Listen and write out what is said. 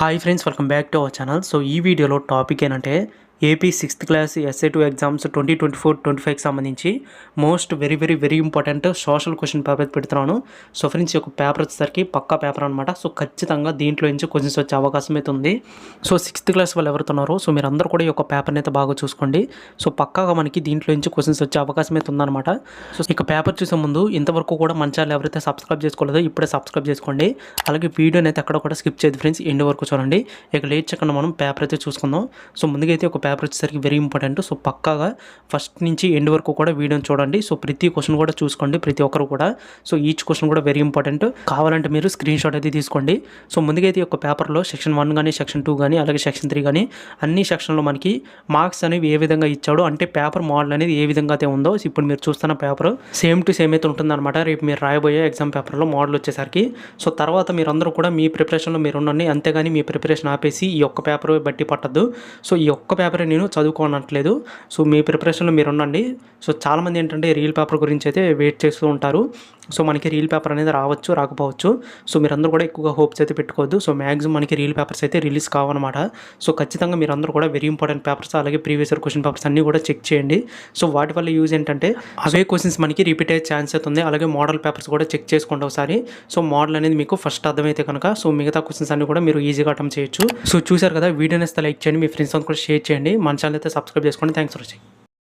Hi friends, welcome back to our channel. So ఈ వీడియోలో topic ఏంటంటే AP 6th class SA2 exams 2024-25కి సంబంధించి most very important social question paper పెడుతున్నాను. So friends, ఈ యొక్క paper వచ్చేసరికి పక్కా పేపర్ అనమాట. సో ఖచ్చితంగా దీంట్లో నుంచి క్వశ్చన్స్ వచ్చే అవకాశం అయితే ఉంది. సో 6th క్లాస్ వాళ్ళు ఎవరుతున్నారో సో మీరు అందరూ కూడా ఈ యొక్క పేపర్ని అయితే బాగా చూసుకోండి. సో పక్కాగా మనకి దీంట్లో నుంచి క్వశ్చన్స్ వచ్చే అవకాశం అయితే ఉందన్నమాట. సో ఇక పేపర్ చూసే ముందు ఇంతవరకు కూడా మన ఛానల్ ఎవరైతే సబ్స్క్రైబ్ చేసుకోలేదో ఇప్పుడే సబ్స్క్రైబ్ చేసుకోండి. అలాగే వీడియోని అయితే ఎక్కడ కూడా స్కిప్ చేయదు ఫ్రెండ్స్, ఎండ్ వరకు చూడండి. ఇక లేట్ చేయకుండా మనం పేపర్ అయితే చూసుకుందాం. సో ముందుగా అయితే ఒక పేపర్ వచ్చేసరికి వెరీ ఇంపార్టెంట్. సో పక్కాగా ఫస్ట్ నుంచి ఎండ్ వరకు కూడా వీడియోని చూడండి. సో ప్రతి క్వశ్చన్ కూడా చూసుకోండి, ప్రతి ఒక్కరు కూడా. సో ఈచ్ క్వశ్చన్ కూడా వెరీ ఇంపార్టెంట్. కావాలంటే మీరు స్క్రీన్ షాట్ అయితే తీసుకోండి. సో ముందుగా అయితే ఒక పేపర్లో సెక్షన్ 1 కానీ సెక్షన్ 2 కానీ అలాగే సెక్షన్ 3 కానీ అన్ని సెక్షన్లో మనకి మార్క్స్ అనేవి ఏ విధంగా ఇచ్చాడు అంటే పేపర్ మోడల్ అనేది ఏ విధంగా అయితే ఉందో ఇప్పుడు మీరు చూస్తున్న పేపర్ సేమ్ టు సేమ్ అయితే ఉంటుందన్నమాట. రేపు మీరు రాయబోయే ఎగ్జామ్ పేపర్లో మోడల్ వచ్చేసరికి. సో తర్వాత మీరందరూ కూడా మీ ప్రిపరేషన్లో మీరు ఉండండి, అంతేగాని మీ ప్రిపరేషన్ ఆపేసి ఈ ఒక్క పేపర్ బట్టి పట్టద్దు. సో ఈ ఒక్క పేపర్ నేను చదువుకోనట్లేదు. సో మీ ప్రిపరేషన్లో మీరు ఉండండి. సో చాలామంది ఏంటంటే రియల్ పేపర్ గురించి అయితే వెయిట్ చేస్తూ ఉంటారు. సో మనకి రియల్ పేపర్ అనేది రావచ్చు రాకపోవచ్చు. సో మీరందరూ కూడా ఎక్కువగా హోప్స్ అయితే పెట్టుకోవద్దు. సో మ్యాక్సిమం మనకి రియల్ పేపర్స్ అయితే రిలీజ్ కావన్నమాట. సో ఖచ్చితంగా మీరందరూ కూడా వెరీ ఇంపార్టెంట్ పేపర్స్ అలాగే ప్రీవియస్ ఇయర్ క్వశ్చన్ పేపర్స్ అన్నీ కూడా చెక్ చేయండి. సో వాటి వల్ల యూజ్ ఏంటంటే అవే క్వశ్చన్స్ మనకి రిపీట్ అయ్యే ఛాన్స్ అయితే ఉంది. అలాగే మోడల్ పేపర్స్ కూడా చెక్ చేసుకోండి ఒకసారి. సో మోడల్ అనేది మీకు ఫస్ట్ అర్థమైతే కనుక సో మిగతా క్వశ్చన్స్ అన్ని కూడా మీరు ఈజీగా అటెంప్ట్ చేయొచ్చు. సో చూసారు కదా, వీడియోని అయితే లైక్ చేయండి, మీ ఫ్రెండ్స్ కూడా షేర్ చేయండి, మన ఛానల్ అయితే సబ్స్క్రైబ్ చేసుకోండి. Thanks for watching.